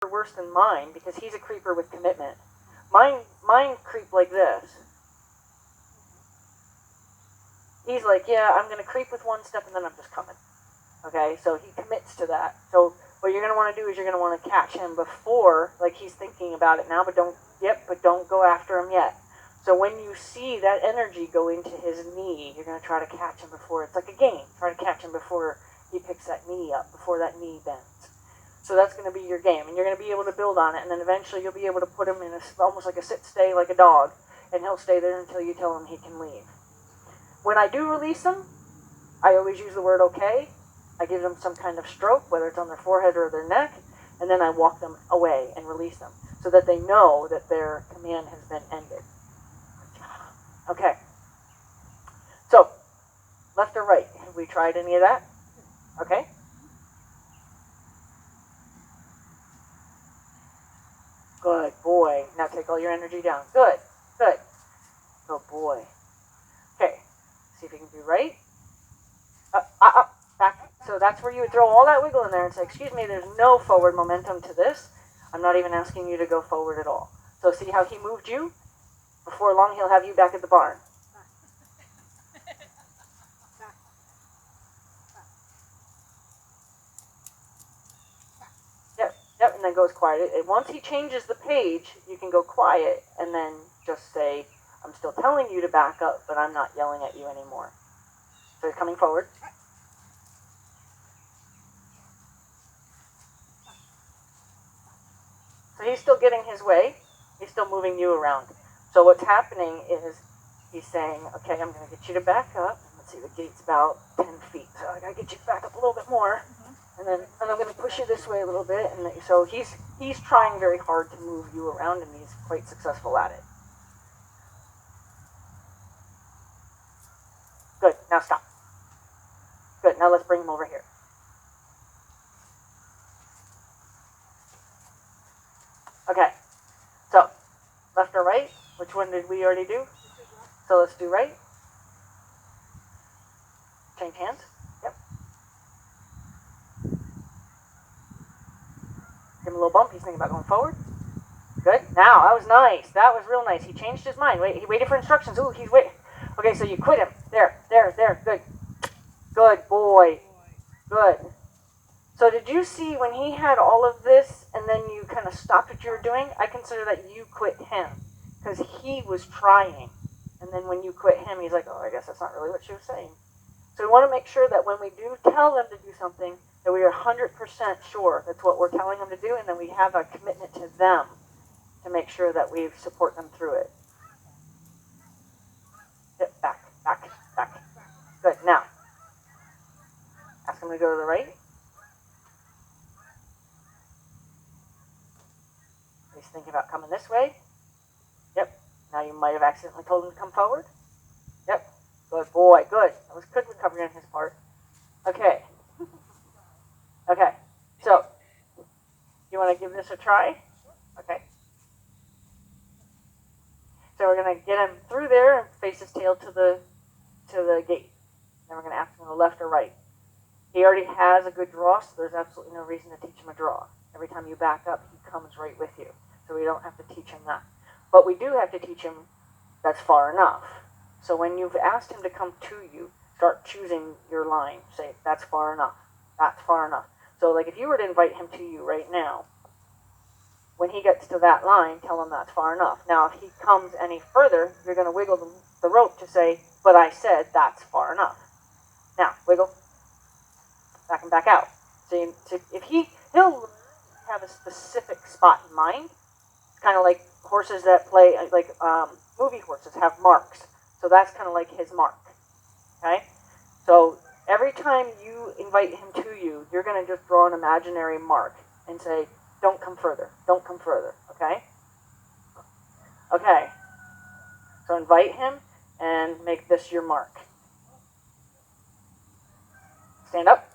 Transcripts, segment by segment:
worse than mine because he's a creeper with commitment. Mine creep like this. He's like, yeah, I'm going to creep with one step and then I'm just coming. Okay, so he commits to that. So what you're going to want to do is you're going to want to catch him before, like he's thinking about it now, but don't go after him yet. So when you see that energy go into his knee, you're going to try to catch him before, it's like a game. Try to catch him before he picks that knee up, before that knee bends. So that's going to be your game, and you're going to be able to build on it, and then eventually you'll be able to put him in almost like a sit-stay, like a dog, and he'll stay there until you tell him he can leave. When I do release them, I always use the word okay. I give them some kind of stroke, whether it's on their forehead or their neck, and then I walk them away and release them so that they know that their command has been ended. Okay. So, left or right? Have we tried any of that? Okay. Good boy. Now take all your energy down. Good. Good. Good boy. Okay. See if you can do right. Up. Back. So that's where you would throw all that wiggle in there and say, excuse me, there's no forward momentum to this. I'm not even asking you to go forward at all. So see how he moved you? Before long, he'll have you back at the barn. Yep, and then goes quiet. Once he changes the page, you can go quiet and then just say, I'm still telling you to back up, but I'm not yelling at you anymore. So he's coming forward. So he's still getting his way. He's still moving you around. So what's happening is he's saying, okay, I'm going to get you to back up. Let's see, the gate's about 10 feet. So I got to get you back up a little bit more. And I'm going to push you this way a little bit. And so he's trying very hard to move you around, and he's quite successful at it. Good. Now stop. Good. Now let's bring him over here. Okay. So, left or right? Which one did we already do? So let's do right. Change hands. Yep. Give him a little bump. He's thinking about going forward. Good. Now, that was nice. That was real nice. He changed his mind. He waited for instructions. Ooh, he's waiting. Okay, so you quit him. There. Good. Good boy. Good. So did you see when he had all of this and then you kind of stopped what you were doing? I consider that you quit him because he was trying. And then when you quit him, he's like, oh, I guess that's not really what she was saying. So we want to make sure that when we do tell them to do something, that we are 100% sure that's what we're telling them to do, and then we have a commitment to them to make sure that we support them through it. Back. Good. Now, ask him to go to the right. He's thinking about coming this way. Yep. Now you might have accidentally told him to come forward. Yep. Good boy. Good. That was good recovery on his part. Okay. Okay. So, you want to give this a try? Okay. So we're going to get him through there and face his tail to the gate. Then we're going to ask him to the left or right. He already has a good draw, so there's absolutely no reason to teach him a draw. Every time you back up, he comes right with you. So we don't have to teach him that. But we do have to teach him that's far enough. So when you've asked him to come to you, start choosing your line. Say, that's far enough. That's far enough. So like if you were to invite him to you right now, when he gets to that line, tell him that's far enough. Now if he comes any further, you're going to wiggle the rope to say, but I said that's far enough. Now, wiggle. Back and back out. So if he'll have a specific spot in mind. It's kind of like horses that play, like movie horses have marks. So that's kind of like his mark. Okay? So every time you invite him to you, you're going to just draw an imaginary mark and say, don't come further. Don't come further. Okay? Okay. So invite him and make this your mark. Stand up.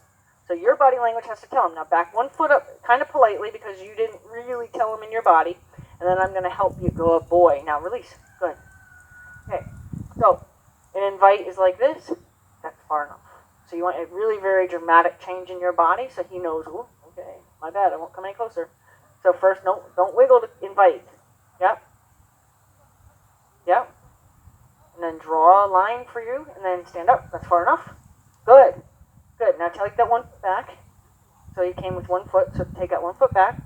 So your body language has to tell him. Now back one foot up, kind of politely, because you didn't really tell him in your body. And then I'm going to help you go, boy. Now release. Good. Okay. So an invite is like this. That's far enough. So you want a really very dramatic change in your body so he knows, oh, okay, my bad, I won't come any closer. So first, no, don't wiggle to invite. Yep. Yep. And then draw a line for you, and then stand up. That's far enough. Good. Good. Now take that 1 foot back. So you came with 1 foot, so take that 1 foot back.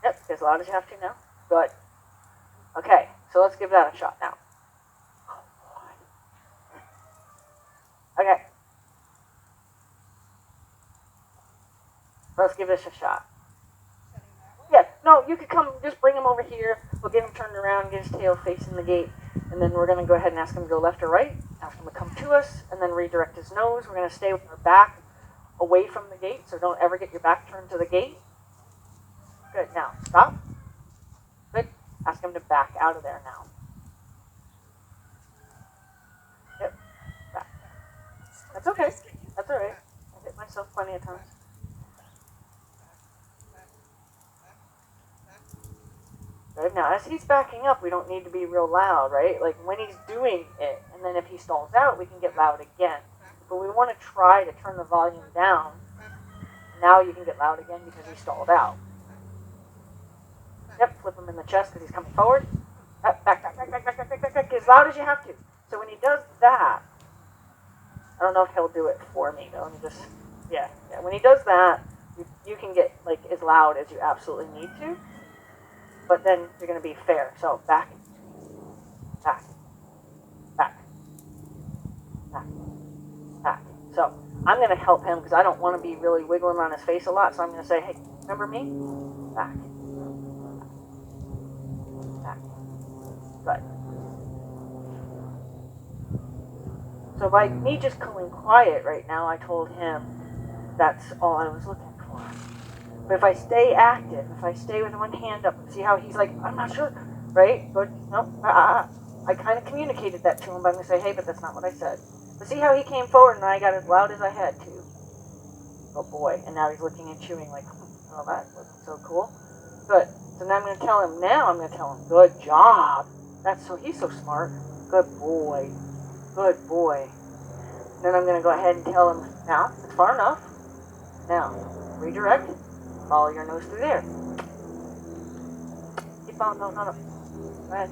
Yep, as loud as you have to now. Good. Okay, so let's give that a shot now. Okay. Let's give this a shot. Yeah, no, you could come, just bring him over here. We'll get him turned around, get his tail facing the gate, and then we're going to go ahead and ask him to go left or right, ask him to come to us, and then redirect his nose. We're going to stay with our back away from the gate, so don't ever get your back turned to the gate. Good, now, stop. Good, ask him to back out of there now. Yep, back. That's okay, that's all right. I hit myself plenty of times. Good. Now, as he's backing up, we don't need to be real loud, right? Like when he's doing it, and then if he stalls out, we can get loud again. But we want to try to turn the volume down. Now you can get loud again because he stalled out. Yep, flip him in the chest because he's coming forward. Back, back, as loud as you have to. So when he does that, I don't know if he'll do it for me, though. Let me just, yeah. When he does that, you can get like as loud as you absolutely need to. But then you're going to be fair. So back, back, back, back, back. So I'm going to help him because I don't want to be really wiggling on his face a lot. So I'm going to say, hey, remember me? Back. Back. Good. So by me just going quiet right now, I told him that's all I was looking for. But if I stay active, if I stay with one hand up, see how he's like, I'm not sure, right? But no, I kind of communicated that to him, but I'm going to say, hey, but that's not what I said. But see how he came forward and I got as loud as I had to. Oh boy, and now he's looking and chewing like, oh, that wasn't so cool. Good. So now I'm going to tell him, good job. He's so smart. Good boy. Good boy. Then I'm going to go ahead and tell him, now, it's far enough. Now, redirect. Follow your nose through there. Keep on, no. Go ahead.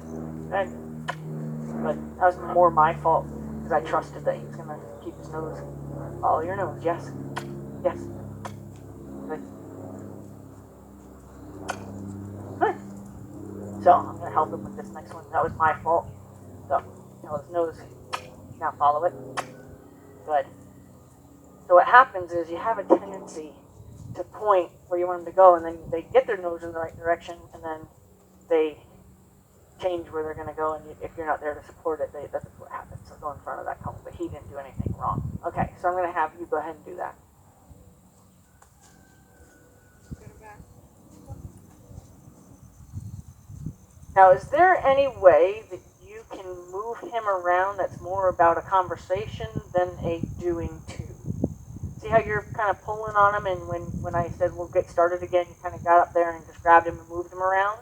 But that was more my fault because I trusted that he was going to keep his nose. Follow your nose, yes. Yes. Good. Good. So I'm going to help him with this next one. That was my fault. So, tell his nose. Now follow it. Good. So what happens is you have a tendency to point where you want them to go, and then they get their nose in the right direction, and then they change where they're going to go, and if you're not there to support it, that's what happens. So go in front of that cone, but he didn't do anything wrong. Okay, so I'm going to have you go ahead and do that. Now, is there any way that you can move him around that's more about a conversation than a doing to? See how you're kind of pulling on him, and when I said we'll get started again, you kind of got up there and just grabbed him and moved him around?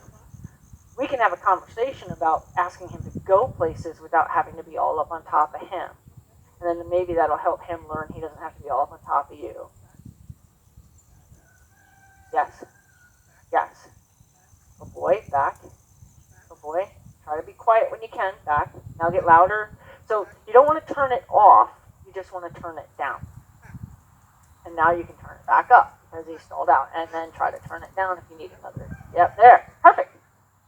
We can have a conversation about asking him to go places without having to be all up on top of him. And then maybe that'll help him learn he doesn't have to be all up on top of you. Yes. Yes. Oh boy, back. Oh boy, try to be quiet when you can. Back. Now get louder. So you don't want to turn it off, you just want to turn it down. And now you can turn it back up because he stalled out. And then try to turn it down if you need another. Yep, there. Perfect.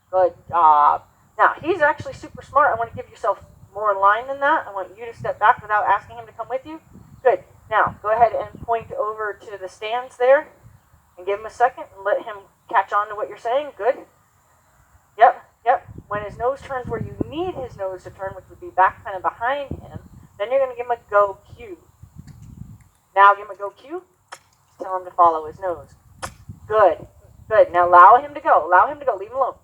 Good job. Now, he's actually super smart. I want to give yourself more line than that. I want you to step back without asking him to come with you. Good. Now, go ahead and point over to the stands there and give him a second and let him catch on to what you're saying. Good. Yep. When his nose turns where you need his nose to turn, which would be back kind of behind him, then you're going to give him a go cue. Now give him a go cue. Tell him to follow his nose. Good. Now allow him to go. Leave him alone.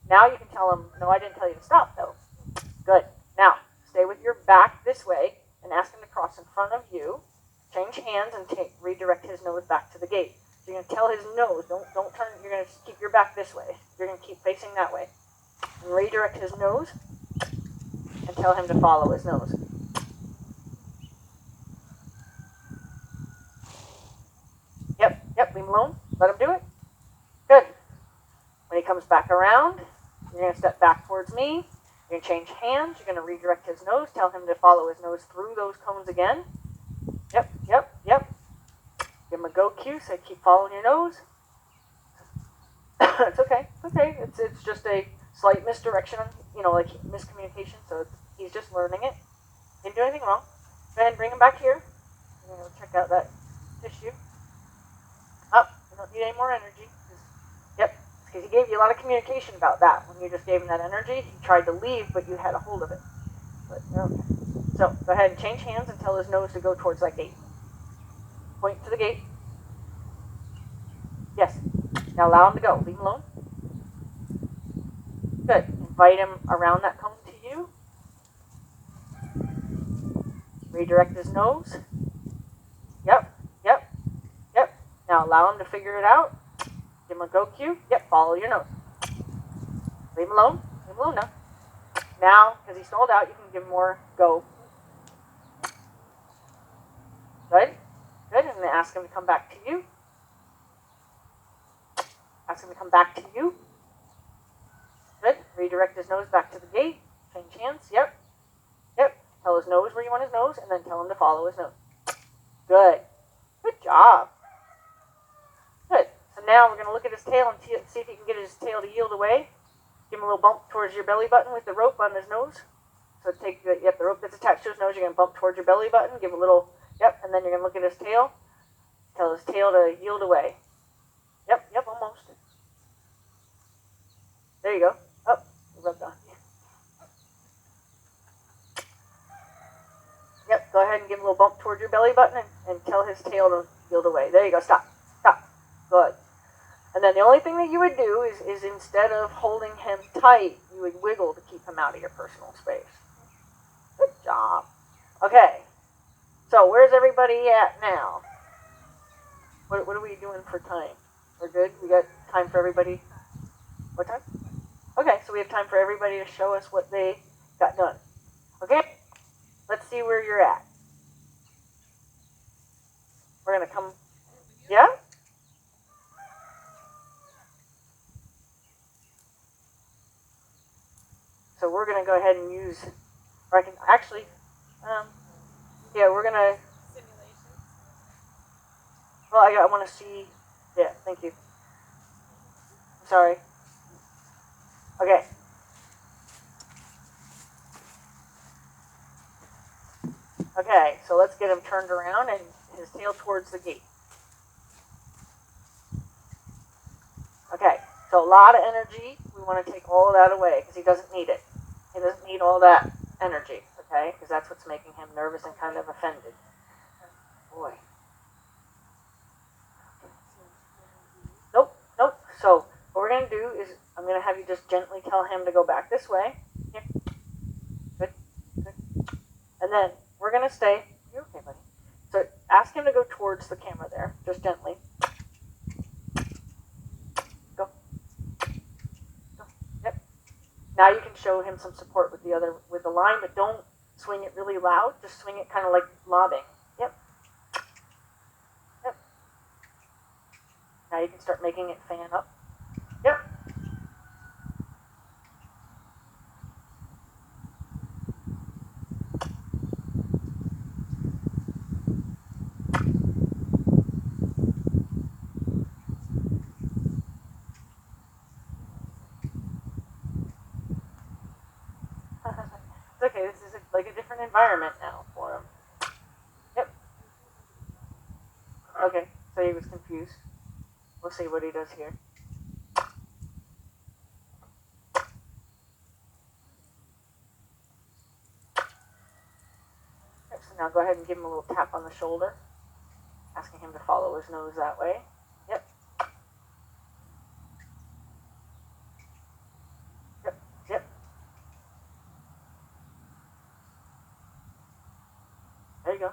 Now you can tell him, no, I didn't tell you to stop, though. Good. Now, stay with your back this way and ask him to cross in front of you. Change hands and redirect his nose back to the gate. So you're going to tell his nose, don't turn, you're going to keep your back this way. You're going to keep facing that way. And redirect his nose and tell him to follow his nose. alone. Let him do it. Good. When he comes back around, you're going to step back towards me. You're going to change hands. You're going to redirect his nose. Tell him to follow his nose through those cones again. Yep, yep, yep. Give him a go cue. Say, keep following your nose. It's okay. It's okay. It's just a slight misdirection, like miscommunication. So he's just learning it. Didn't do anything wrong. Go ahead and bring him back here. Check out that tissue. Up. You don't need any more energy. Yep. Because he gave you a lot of communication about that. When you just gave him that energy, he tried to leave, but you had a hold of it. But okay. So go ahead and change hands and tell his nose to go towards that gate. Point to the gate. Yes. Now allow him to go. Leave him alone. Good. Invite him around that cone to you. Redirect his nose. Yep. Yep. Yep. Now allow him to figure it out. Give him a go cue. Yep. Follow your nose. Leave him alone. Leave him alone now. Now, because he stalled out, you can give him more go. Good. Good. And then ask him to come back to you. Ask him to come back to you. Good. Redirect his nose back to the gate. Change hands. Yep. Yep. Tell his nose where you want his nose, and then tell him to follow his nose. Good. Good job. Good. So now we're going to look at his tail and see if he can get his tail to yield away. Give him a little bump towards your belly button with the rope on his nose. So take the rope that's attached to his nose. You're going to bump towards your belly button. Give a little, and then you're going to look at his tail. Tell his tail to yield away. Yep, almost. There you go. Oh, you rubbed on. Yep, go ahead and give a little bump towards your belly button and tell his tail to yield away. There you go. Stop. Good. And then the only thing that you would do is instead of holding him tight, you would wiggle to keep him out of your personal space. Good job. Okay. So where's everybody at now? What are we doing for time? We're good? We got time for everybody? What time? Okay, so we have time for everybody to show us what they got done. Okay? Let's see where you're at. We're going to come... Yeah? So we're going to go ahead and use... Or I can actually... we're going to... Simulations. Well, I want to see... Yeah, thank you. I'm sorry. Okay. Okay, so let's get him turned around and his tail towards the gate. Okay, so a lot of energy. We want to take all of that away because he doesn't need it. He doesn't need all that energy, okay? Because that's what's making him nervous and kind of offended. Boy. Nope. So what we're going to do is I'm going to have you just gently tell him to go back this way. Yeah. Good. And then we're going to stay. You're okay, buddy. So ask him to go towards the camera there, just gently. Go. Yep. Now you can show him some support with the line, but don't swing it really loud. Just swing it kind of like lobbing. Yep. Now you can start making it fan up. Yep. It's okay, this is like a different environment now for him. Yep. Okay, so he was confused. We'll see what he does here. Yep, so now go ahead and give him a little tap on the shoulder, asking him to follow his nose that way. Yep. There you go.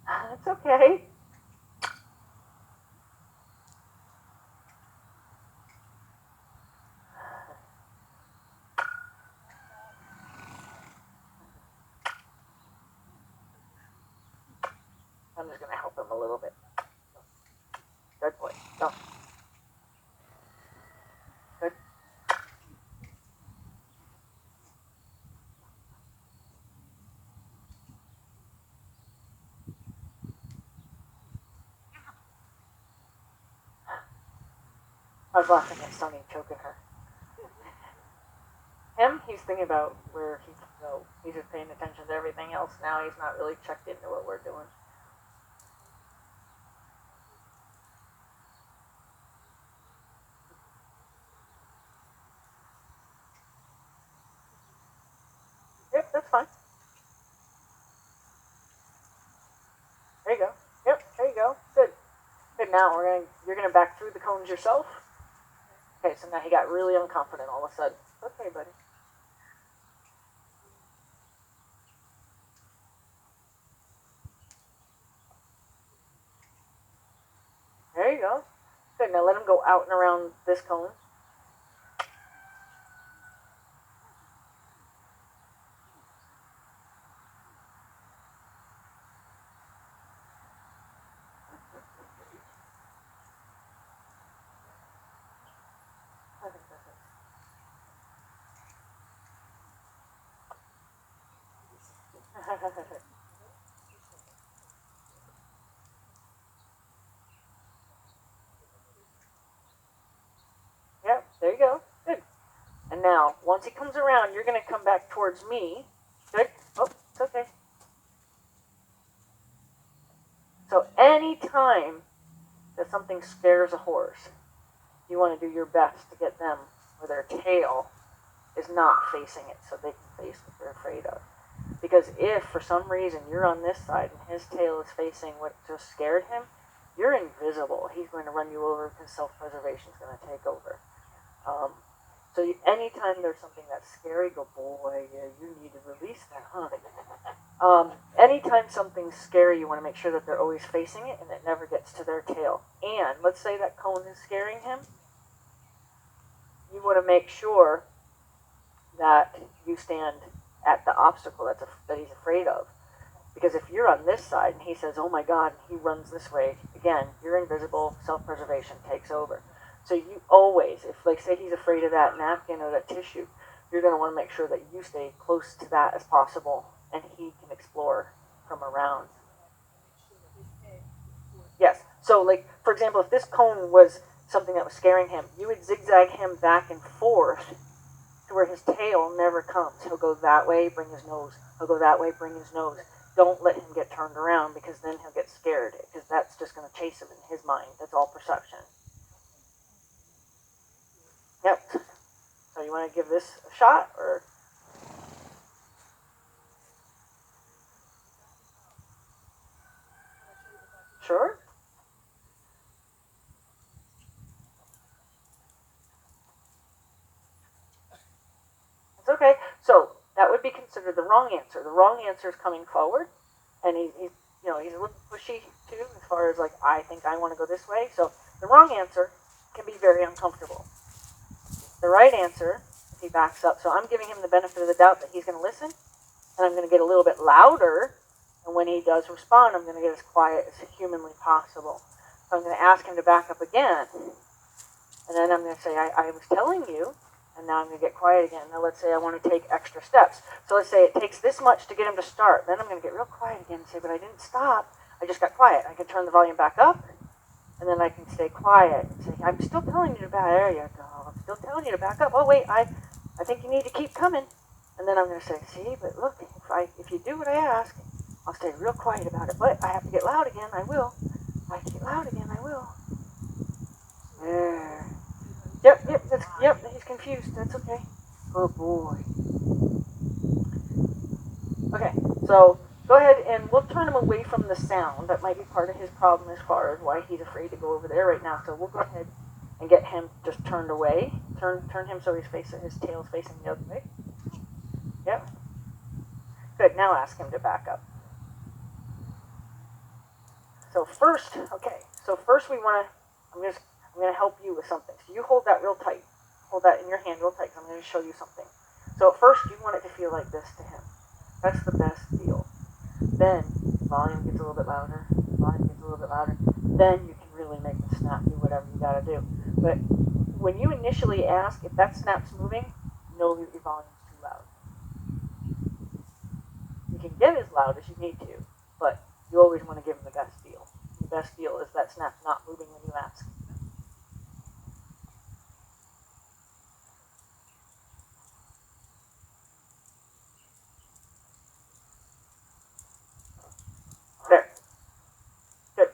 That's okay. I'm just going to help him a little bit. Good boy. Go. Good. I was laughing at Sonny choking her. Him, he's thinking about where he can go. He's just paying attention to everything else now. He's not really checked into what we're doing. Yep, that's fine. There you go. Yep, there you go. Good. Good. Now you're gonna back through the cones yourself. Okay, so now he got really unconfident all of a sudden. Okay, buddy. There you go. Good. Now let him go out and around this cone. Yep, there you go. Good. And now, once he comes around, you're going to come back towards me. Good. Oh, it's okay. So anytime that something scares a horse, you want to do your best to get them where their tail is not facing it so they can face what they're afraid of. Because if, for some reason, you're on this side and his tail is facing what just scared him, you're invisible. He's going to run you over because self-preservation is going to take over. So anytime there's something that's scary, go, boy, yeah, you need to release that, huh? Anytime something's scary, you want to make sure that they're always facing it and it never gets to their tail. And let's say that cone is scaring him. You want to make sure that you stand at the obstacle that he's afraid of. Because if you're on this side and he says, oh my God, and he runs this way, again, you're invisible, self-preservation takes over. So you always, if like say he's afraid of that napkin or that tissue, you're going to want to make sure that you stay close to that as possible and he can explore from around. Yes. So like, for example, if this cone was something that was scaring him, you would zigzag him back and forth to where his tail never comes. He'll go that way, bring his nose. He'll go that way, bring his nose. Don't let him get turned around because then he'll get scared because that's just going to chase him in his mind. That's all perception. Yep. So you want to give this a shot or? Sure. It's okay. So that would be considered the wrong answer. The wrong answer is coming forward, and he's a little pushy too, as far as like I think I want to go this way. So the wrong answer can be very uncomfortable. The right answer, if he backs up, so I'm giving him the benefit of the doubt that he's going to listen, and I'm going to get a little bit louder, and when he does respond, I'm going to get as quiet as humanly possible. So I'm going to ask him to back up again, and then I'm going to say, I was telling you, and now I'm going to get quiet again. Now let's say I want to take extra steps. So let's say it takes this much to get him to start. Then I'm going to get real quiet again and say, but I didn't stop. I just got quiet. I can turn the volume back up, and then I can stay quiet and say, I'm still telling you to back. There you go. I'm still telling you to back up. Oh, wait, I think you need to keep coming. And then I'm going to say, see, but look, if you do what I ask, I'll stay real quiet about it. But I have to get loud again. I will. If I get loud again, I will. There. Yep, he's confused. That's okay. Oh, boy. Okay, so go ahead and we'll turn him away from the sound. That might be part of his problem as far as why he's afraid to go over there right now. So we'll go ahead and get him just turned away. Turn him so his tail's facing the other way. Yep. Good, now ask him to back up. So first we want to, I'm going to help you with something. So you hold that real tight. Hold that in your hand real tight because I'm going to show you something. So at first you want it to feel like this to him. That's the best feel. Then volume gets a little bit louder. volume gets a little bit louder, then you can really make the snap do whatever you gotta do. But when you initially ask if that snap's moving, know that your volume's too loud. You can get as loud as you need to, but you always want to give them the best deal. The best deal is that snap's not moving when you ask. There. Good.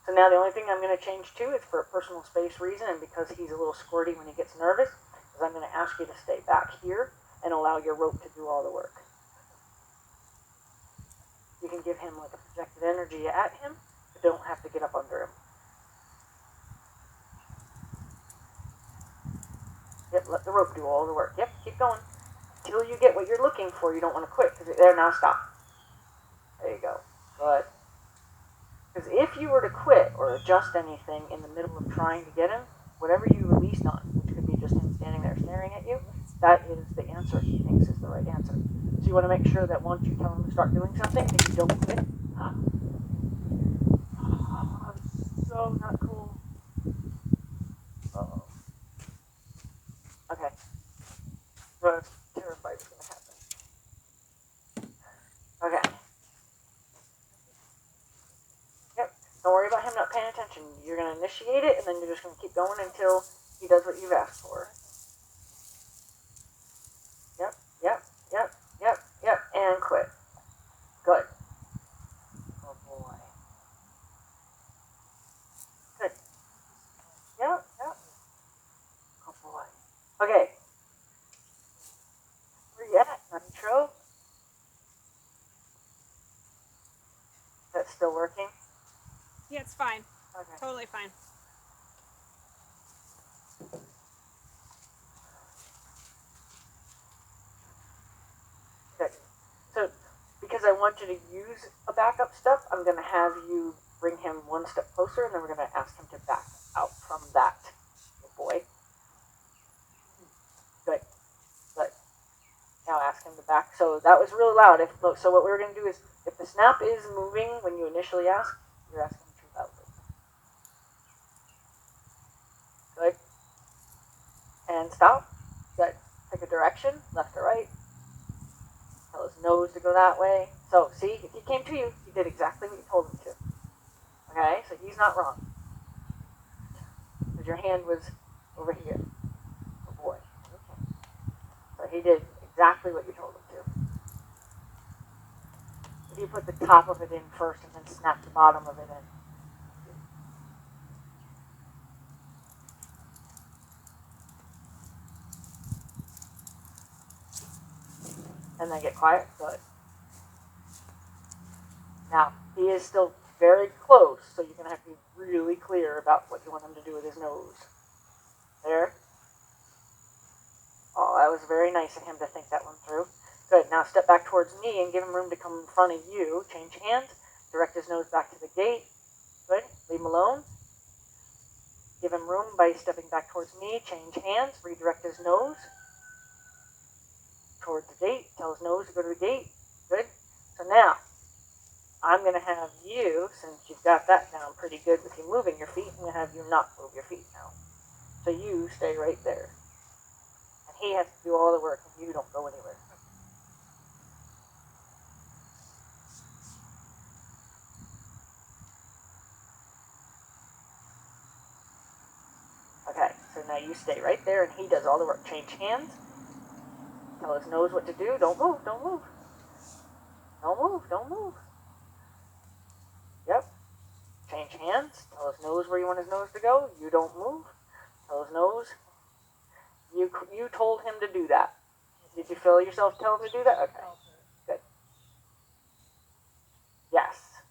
So now the only thing I'm going to change to is for a personal space reason, and because he's a little squirty when he gets nervous, is I'm going to ask you to stay back here and allow your rope to do all the work. You can give him like a projected energy at him, but don't have to get up under him. Yep, let the rope do all the work. Yep, keep going. Until you get what you're looking for, you don't want to quit. There, now stop. There you go. Good. Because if you were to quit or adjust anything in the middle of trying to get him, whatever you released on, which could be just him standing there staring at you, that is the answer he thinks is the right answer. So you want to make sure that once you tell him to start doing something, that you don't quit. So not cool. Uh-oh. Okay. I was terrified it's going to happen. Okay. Yep. Don't worry about him not paying attention. You're going to initiate it, and then you're just going to keep going until he does what you've asked for. Yep, yep, yep, yep, yep, and quit. Good. Oh boy. Good. Yep, yep. Oh boy. Okay. Where you at, Nitro? That's still working? Yeah, it's fine. Okay. Totally fine. Good. So, because I want you to use a backup step, I'm going to have you bring him one step closer, and then we're going to ask him to back out from that. Good boy. Good. Good. Now ask him to back. So that was really loud. So what we're going to do is, if the snap is moving when you initially ask, you're asking too loudly. Good. And stop. Good. Pick a direction, left or right. Tell his nose to go that way. So, see, if he came to you, he did exactly what you told him to. Okay, so he's not wrong. Because your hand was over here. Oh boy. Okay. So he did exactly what you told him to. If you put the top of it in first and then snap the bottom of it in. And then get quiet. Good. Now, he is still very close, so you're going to have to be really clear about what you want him to do with his nose. There. Oh, that was very nice of him to think that one through. Good. Now step back towards me and give him room to come in front of you. Change hands. Direct his nose back to the gate. Good. Leave him alone. Give him room by stepping back towards me. Change hands. Redirect his nose towards the gate. Tell his nose to go to the gate. Good. So now, I'm going to have you, since you've got that down pretty good with you moving your feet, I'm going to have you not move your feet now. So you stay right there. And he has to do all the work, and you don't go anywhere. Okay, so now you stay right there, and he does all the work. Change hands. Tell his nose what to do. Don't move, don't move. Don't move, don't move. Yep. Change hands. Tell his nose where you want his nose to go. You don't move. Tell his nose. You told him to do that. Did you feel yourself tell him to do that? Okay. Good. Yes.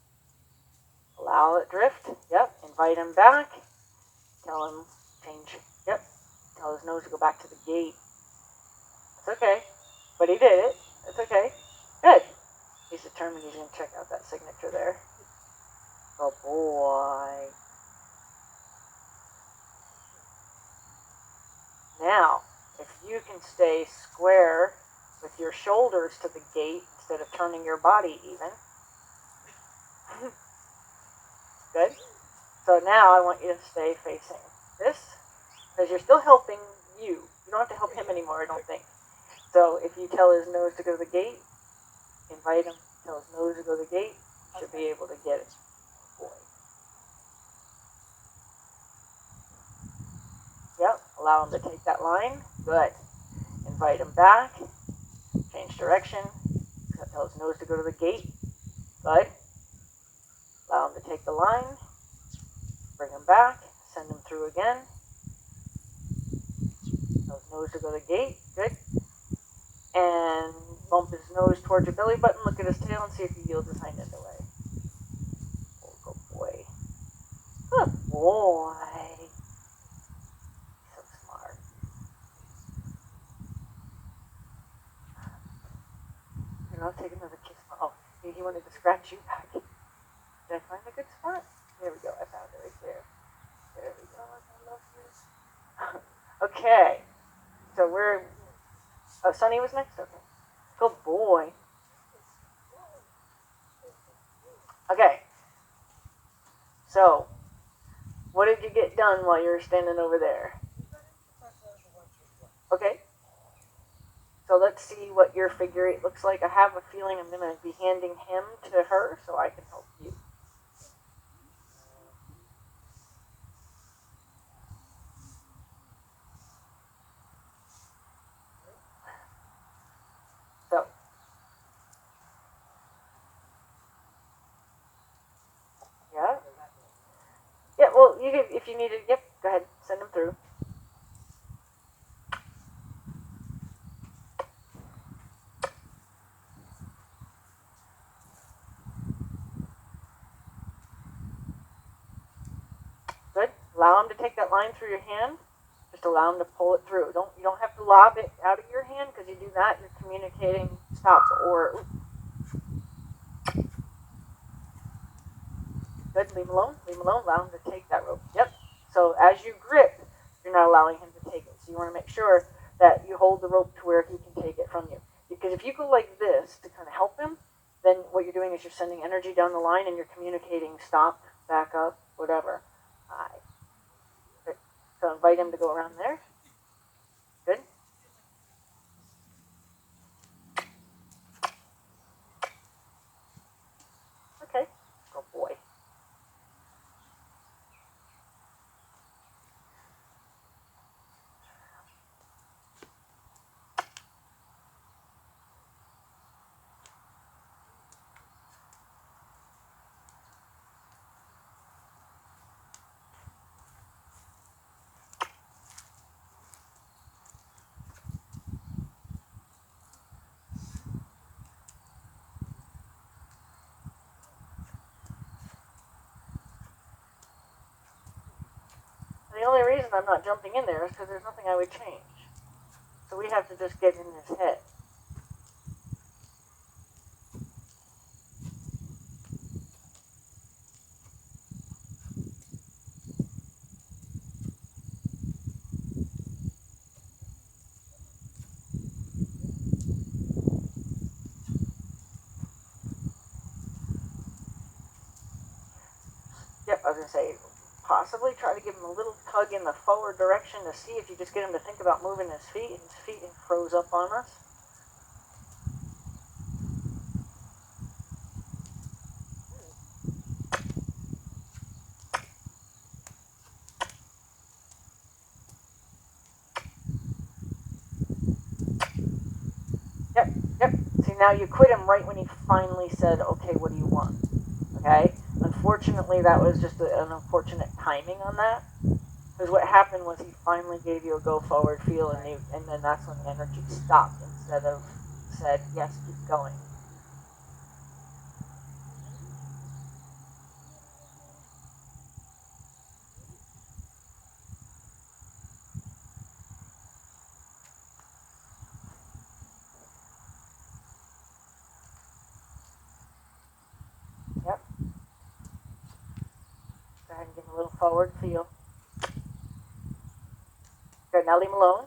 Allow it drift. Yep. Invite him back. Tell him change. Yep. Tell his nose to go back to the gate. It's okay. But he did it. It's okay. Good. He's determined he's going to check out that signature there. Oh boy. Now, if you can stay square with your shoulders to the gate instead of turning your body even, Good. So now I want you to stay facing this, because you're still helping you. You don't have to help him anymore, I don't think. So if you tell his nose to go to the gate, invite him, tell his nose to go to the gate, should be able to get it. Boy. Yep, allow him to take that line. Good. Invite him back. Change direction. Tell his nose to go to the gate. Good. Allow him to take the line. Bring him back. Send him through again. Tell his nose to go to the gate. Good. And bump his nose towards your belly button. Look at his tail and see if he yields his hind end away. Oh, good boy. Good boy. So smart. You know, take another kiss. Oh, he wanted to scratch you back. Did I find a good spot? There we go. I found it right there. There we go. I love this. Okay. So we're... Oh, Sonny was next? Okay. Good boy. Okay. So, what did you get done while you were standing over there? Okay. So let's see what your figure eight looks like. I have a feeling I'm going to be handing him to her so I can help you. So, yeah. Yeah, well, you can, if you need it, yep, go ahead, send him through. Good. Allow him to take that line through your hand. Just allow him to pull it through. You don't have to lob it out of your hand, because you do that, you're communicating stop or... Good, leave him alone, allow him to take that rope. Yep. So as you grip, you're not allowing him to take it. So you want to make sure that you hold the rope to where he can take it from you. Because if you go like this to kind of help him, then what you're doing is you're sending energy down the line and you're communicating stop, back up, whatever. Aye. Good. So invite him to go around there. Good. Okay. Good boy. The only reason I'm not jumping in there is because there's nothing I would change. So we have to just get in his head. Yep, I was going to say, possibly try to give him a little tug in the forward direction to see if you just get him to think about moving his feet, and his feet froze up on us. Yep. See, now you quit him right when he finally said, okay, what do you want? Okay? Unfortunately, that was just an unfortunate timing on that. Because what happened was he finally gave you a go forward feel, and then that's when the energy stopped instead of said, yes, keep going. Yep. Go ahead and give him a little forward feel. Good, now leave him alone.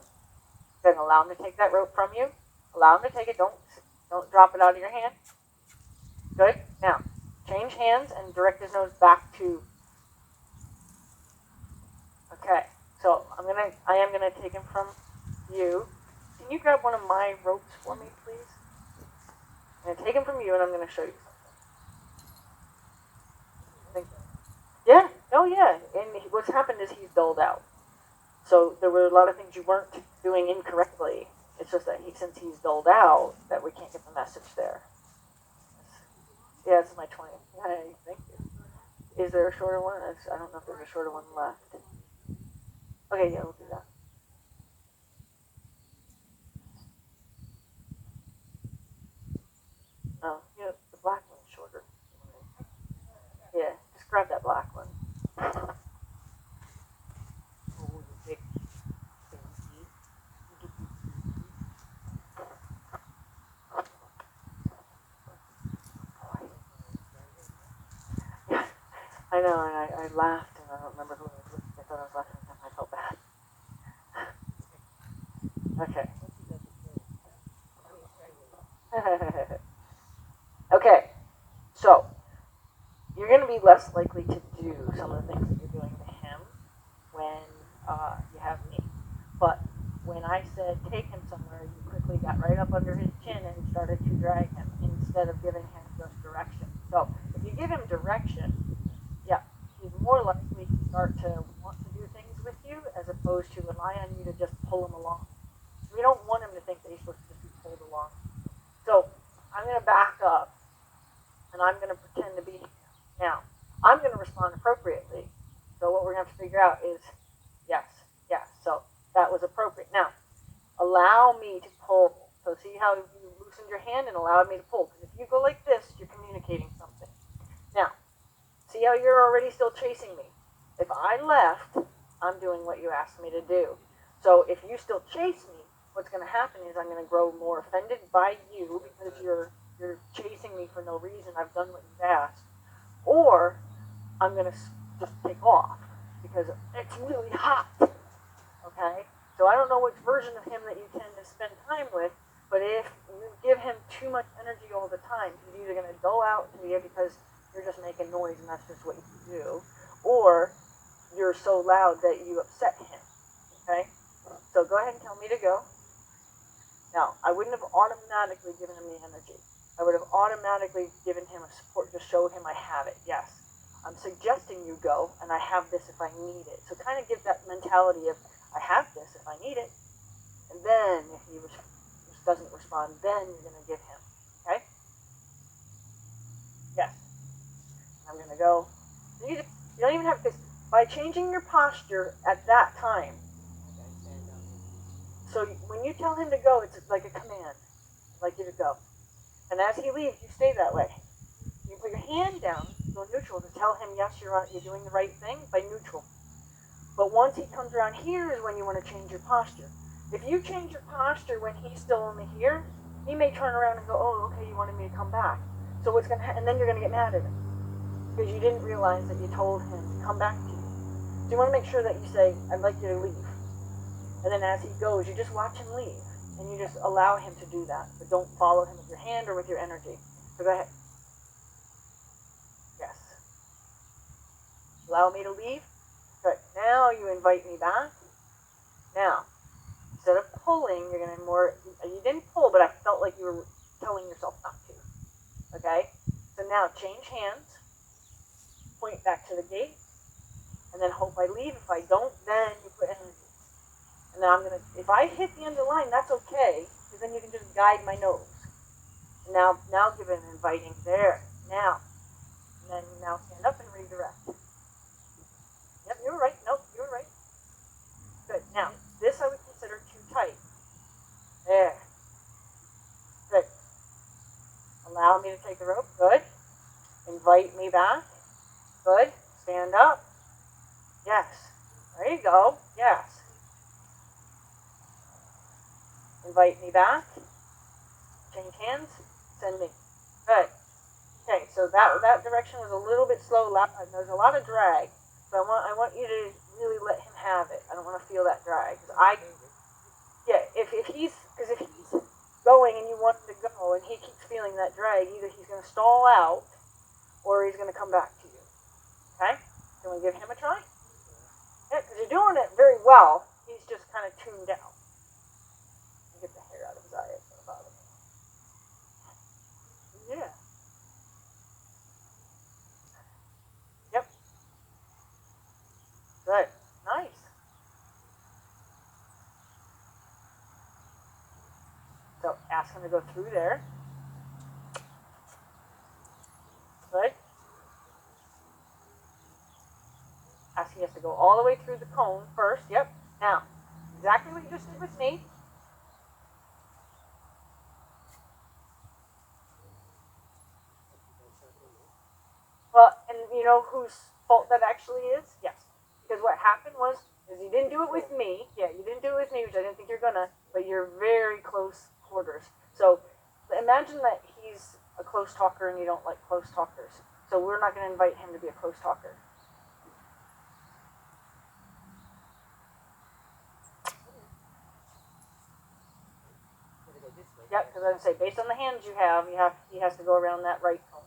Good, allow him to take that rope from you. Allow him to take it. Don't drop it out of your hand. Good. Now, change hands and direct his nose back to Okay, so I am gonna take him from you. Can you grab one of my ropes for me, please? I'm gonna take him from you, and I'm gonna show you something. Yeah. Oh, yeah. And what's happened is he's dulled out. So there were a lot of things you weren't doing incorrectly. It's just that since he's dulled out, that we can't get the message there. Yeah, it's my 20. Hey, thank you. Is there a shorter one? I don't know if there's a shorter one left. Okay, yeah, we'll do that. Oh, yeah, the black one's shorter. Yeah, just grab that black one. Oh, you big baby. Yeah, I know, and I laughed, and I don't remember who I was with. I thought I was laughing at him. I felt bad. Okay. Okay, so you're going to be less likely to do some of the things that you're doing to him when you have me. But when I said take him somewhere, you quickly got right up under his chin and started to drag him instead of giving him just direction. So if you give him direction, yeah, he's more likely to start to want to do things with you as opposed to rely on you to just pull him along. We don't want him to think that he's supposed to just be pulled along. So I'm going to back up and I'm going to pretend to be him. Now, I'm going to respond appropriately. So what we're going to have to figure out is yes, yes. So that was appropriate. Now, allow me to pull. So see how you loosened your hand and allowed me to pull. Because if you go like this, you're communicating something. Now, see how you're already still chasing me. If I left, I'm doing what you asked me to do. So if you still chase me, what's going to happen is I'm going to grow more offended by you because you're chasing me for no reason. I've done what you've asked. Or I'm going to just take off because it's really hot. Okay? So I don't know which version of him that you tend to spend time with, but if you give him too much energy all the time, he's either going to dull out to you because you're just making noise and that's just what you do, or you're so loud that you upset him. Okay? So go ahead and tell me to go. Now, I wouldn't have automatically given him the energy. I would have automatically given him a support to show him I have it. Yes, I'm suggesting you go, and I have this if I need it. So kind of give that mentality of I have this if I need it. And then if he just doesn't respond, then you're going to give him. Okay? Yes. I'm going to go. You don't even have to, by changing your posture at that time. So when you tell him to go, it's like a command. I'd like you to go. And as he leaves, you stay that way. You put your hand down, go neutral, to tell him, yes, you're doing the right thing by neutral. But once he comes around here is when you want to change your posture. If you change your posture when he's still only here, he may turn around and go, oh, okay, you wanted me to come back. So what's going to happen? And then you're going to get mad at him because you didn't realize that you told him to come back to you. So you want to make sure that you say, I'd like you to leave. And then as he goes, you just watch him leave. And you just allow him to do that. But don't follow him with your hand or with your energy. So go ahead. Yes. Allow me to leave. Good. Now you invite me back. Now, instead of pulling, you're going to you didn't pull, but I felt like you were telling yourself not to. Okay? So now change hands. Point back to the gate. And then hope I leave. If I don't, then you put energy. And now if I hit the end of the line, that's okay, because then you can just guide my nose. And now give it an inviting there. Now. And then now stand up and redirect. Yep, you were right. Nope, you were right. Good. Now, this I would consider too tight. There. Good. Allow me to take the rope. Good. Invite me back. Good. Stand up. Yes. There you go. Yes. Invite me back. Change hands. Send me. Good. Okay, so that direction was a little bit slow. There's a lot of drag. So I want you to really let him have it. I don't want to feel that drag. If he's going and you want him to go and he keeps feeling that drag, either he's going to stall out or he's going to come back to you. Okay? Can we give him a try? Yeah, because you're doing it very well. He's just kind of tuned down. Get the hair out of his eye. It's gonna bother me. Yeah. Yep. Good. Nice. So ask him to go through there. Good. Ask he has to go all the way through the cone first. Yep. Now, exactly what you just did with me. Well, and you know whose fault that actually is? Yes. Because what happened was, is you didn't do it with me. Yeah, you didn't do it with me, which I didn't think you're gonna, but you're very close quarters. So imagine that he's a close talker and you don't like close talkers. So we're not gonna invite him to be a close talker. Yep, because I would say based on the hands you have, he has to go around that right cone.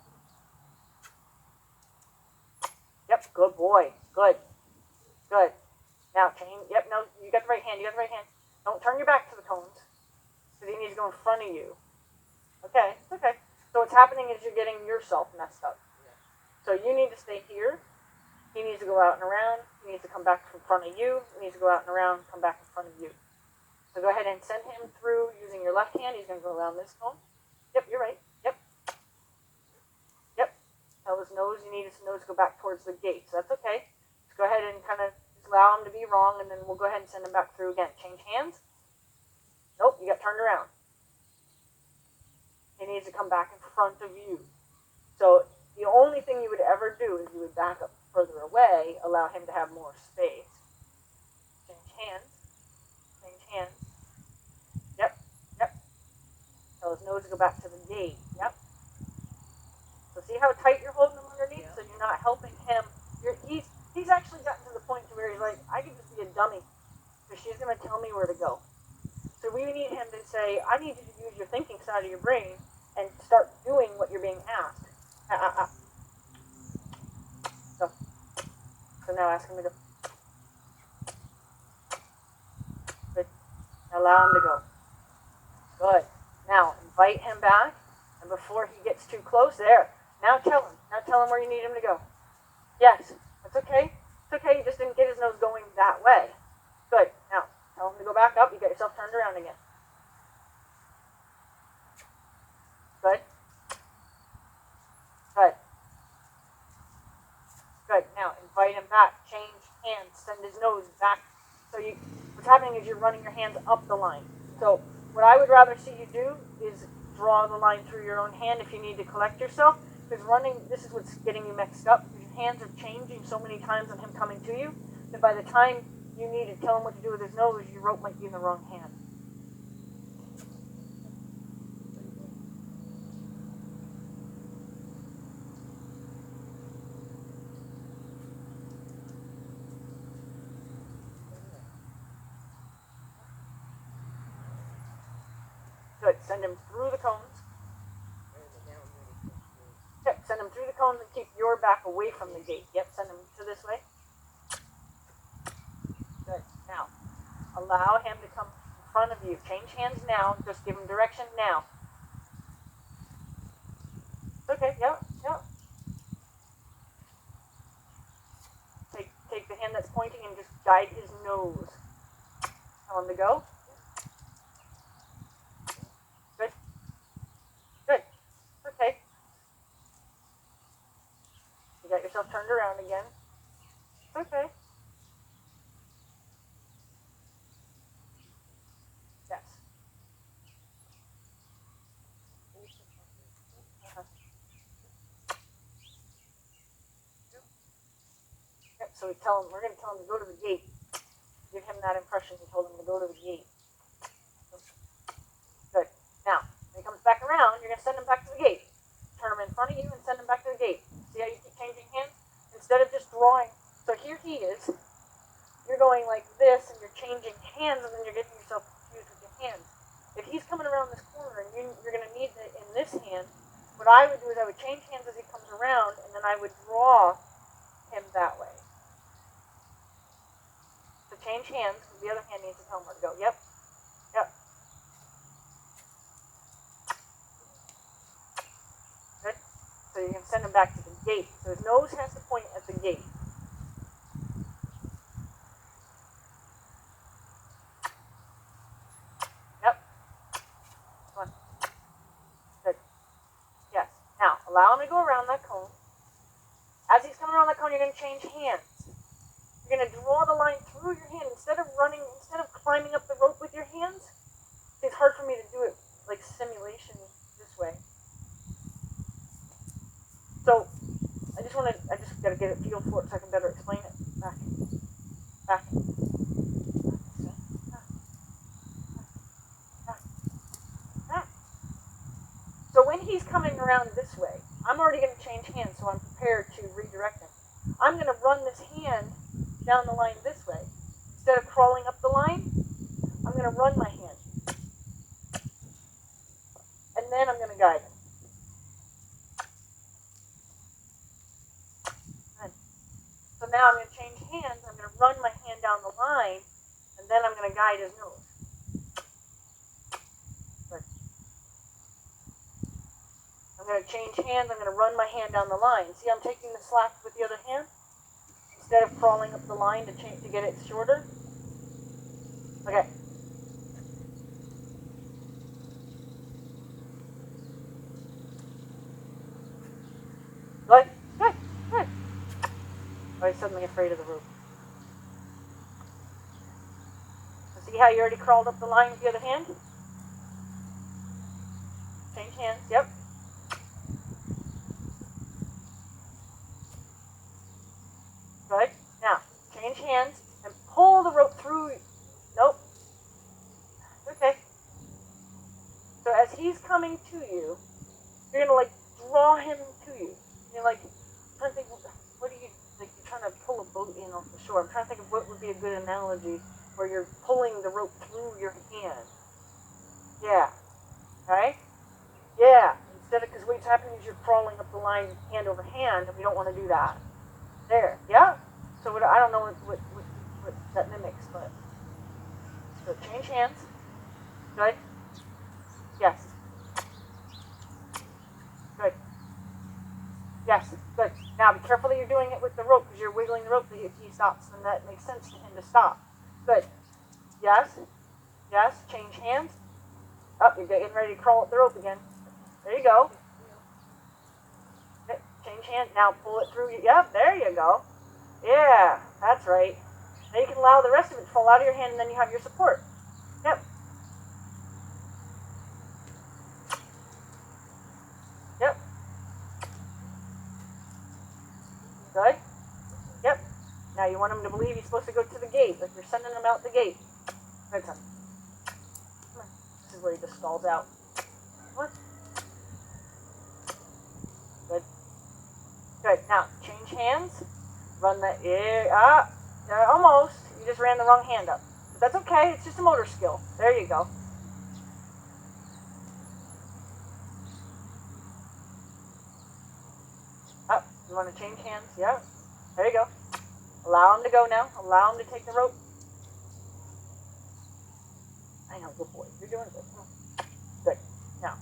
Yep, good boy. Good. Good. Now change. Yep, no, you got the right hand. You got the right hand. Don't turn your back to the cones. Because he needs to go in front of you. Okay, okay. So what's happening is you're getting yourself messed up. So you need to stay here. He needs to go out and around. He needs to come back in front of you. He needs to go out and around, come back in front of you. So go ahead and send him through using your left hand. He's going to go around this cone. Yep, you're right. Yep. Yep. Tell his nose, you need his nose to go back towards the gate. So that's okay. Just go ahead and kind of allow him to be wrong, and then we'll go ahead and send him back through again. Change hands. Nope, you got turned around. He needs to come back in front of you. So the only thing you would ever do is you would back up further away, allow him to have more space. Change hands. Change hands. Yep, yep. Tell his nose to go back to the gate. Yep. So see how tight you're holding him underneath? Yeah. So you're not helping him. He's actually gotten to the point to where he's like, I could just be a dummy. So she's going to tell me where to go. So we need him to say, I need you to use your thinking side of your brain and start doing what you're being asked. So now ask him to go. Good. Now allow him to go. Good. Now invite him back, and before he gets too close, there. Now tell him. Now tell him where you need him to go. Yes. That's okay. It's okay. You just didn't get his nose going that way. Good. Now tell him to go back up. You get yourself turned around again. Good. Good. Good. Now invite him back. Change hands. Send his nose back. So what's happening is you're running your hands up the line. So what I would rather see you do is draw the line through your own hand if you need to collect yourself. Because this is what's getting you mixed up. Your hands are changing so many times on him coming to you that by the time you need to tell him what to do with his nose, your rope might be in the wrong hand. Good. Send him through the cones. Yep. Send him through the cones and keep your back away from the gate. Yep. Send him to this way. Good. Now, allow him to come in front of you. Change hands now. Just give him direction now. Okay. Yep. Yep. Take the hand that's pointing and just guide his nose. Tell him to go. Good. Good. Okay. You got yourself turned around again. Okay. Yes. Uh-huh. Yep. So we're going to tell him to go to the gate. Give him that impression. We told him to go to the gate. Good. Now, when he comes back around, you're going to send him back to the gate. Turn him in front of you and send him back to the gate. See how you keep changing hands? Instead of just drawing. So here he is. You're going like this, and you're changing hands, and then you're getting yourself confused with your hands. If he's coming around this corner, and you're going to need it in this hand, what I would do is I would change hands as he comes around, and then I would draw him that way. change hands. The other hand needs to tell him where to go. Yep. Yep. Good. So you can send him back to the gate. So his nose has to point at the gate. Yep. Come on. Good. Yes. Now, allow him to go around that cone. As he's coming around that cone, you're going to change hands. You're going to draw the line through your hand instead of climbing up the rope with your hands. It's hard for me to do it like simulation this way. So I just got to get a feel for it so I can better explain it. Back. So when he's coming around this way, I'm already going to change hands, so I'm prepared to redirect him. I'm going to run this hand down the line this way. Instead of crawling up the line, I'm going to run my hand. And then I'm going to guide him. Good. So now I'm going to change hands. I'm going to run my hand down the line, and then I'm going to guide his nose. Good. I'm going to change hands. I'm going to run my hand down the line. See, I'm taking the slack with the other hand instead of crawling up the line to get it shorter. Okay. Good. Good. Good. Oh, he's suddenly afraid of the rope. So see how you already crawled up the line with the other hand? Change hands. Yep. Good. Now, change hands and pull the rope through. Nope. Okay. So as he's coming to you, you're gonna draw him to you. You're trying to think, what do you you're trying to pull a boat in off the shore. I'm trying to think of what would be a good analogy where you're pulling the rope through your hand. Yeah. Okay. Yeah. Because what's happening is you're crawling up the line hand over hand, and we don't want to do that. There. Yeah. So I don't know what that mimics, but so change hands. Good. Yes. Good. Yes. Good. Now be careful that you're doing it with the rope because you're wiggling the rope that he stops, and that makes sense to him to stop. Good. Yes. Yes. Change hands. Up. You're getting ready to crawl up the rope again. There you go. Change hands. Now pull it through. Yep. There you go. Yeah. That's right. Now you can allow the rest of it to fall out of your hand, and then you have your support. Yep. Yep. Good. Yep. Now you want him to believe he's supposed to go to the gate, like you're sending him out the gate. Good, son. Come on. This is where he just stalls out. What? Good. Good. Now change hands. Run that. Almost. You just ran the wrong hand up. But that's okay. It's just a motor skill. There you go. Up. You want to change hands? Yeah. There you go. Allow him to go now. Allow him to take the rope. I know. Good boy. You're doing good. Good. Now.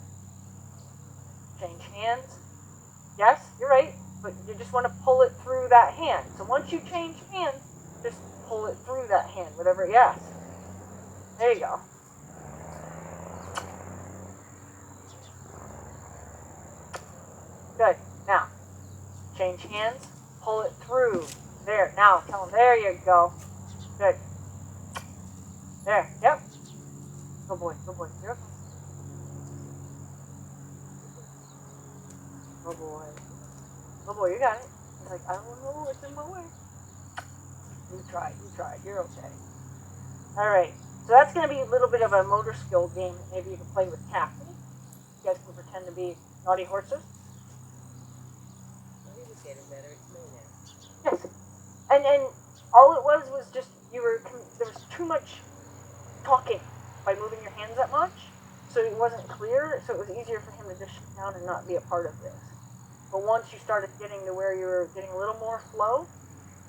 Change hands. Yes, you're right. But you just want to pull it through that hand. So once you change hands, just pull it through that hand. Whatever. Yes. There you go. Good. Now. Change hands. Pull it through. There. Now tell him. There you go. Good. There. Yep. Good boy. Good boy. Here. Good boy. Good boy. You got it. He's like, I don't know what's in my way. You tried. You tried. You're okay. All right. So that's going to be a little bit of a motor skill game. Maybe you can play with Kathy. You guys can pretend to be naughty horses. He was getting better. It's me now. Yes. And all it was just there was too much talking by moving your hands that much, so it wasn't clear. So it was easier for him to just shut down and not be a part of this. But once you started getting to where you were getting a little more flow,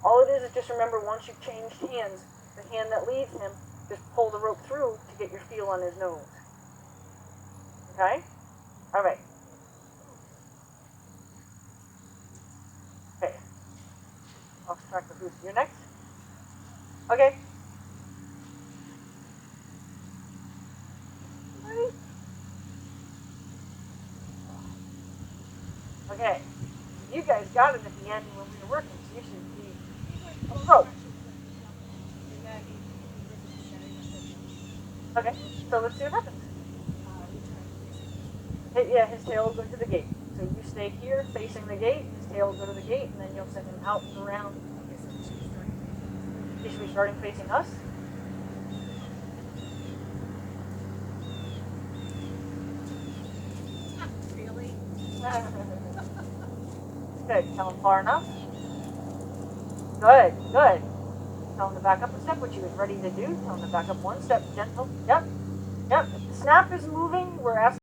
all it is just remember once you've changed hands, the hand that leads him, just pull the rope through to get your feel on his nose. Okay? Alright. Okay. Lost track of who's you're next. Okay. Ready? Okay. You guys got it at the end when we were working, so you should be a pro. Okay, so let's see what happens. Yeah, his tail will go to the gate. So you stay here facing the gate, his tail will go to the gate, and then you'll send him out and around. He should be starting facing us. Really? Good. Tell him far enough. Good, good. Tell him to back up a step, which he was ready to do. Tell him to back up one step, gentle. Yep. Yep. If the snap is moving, we're asking.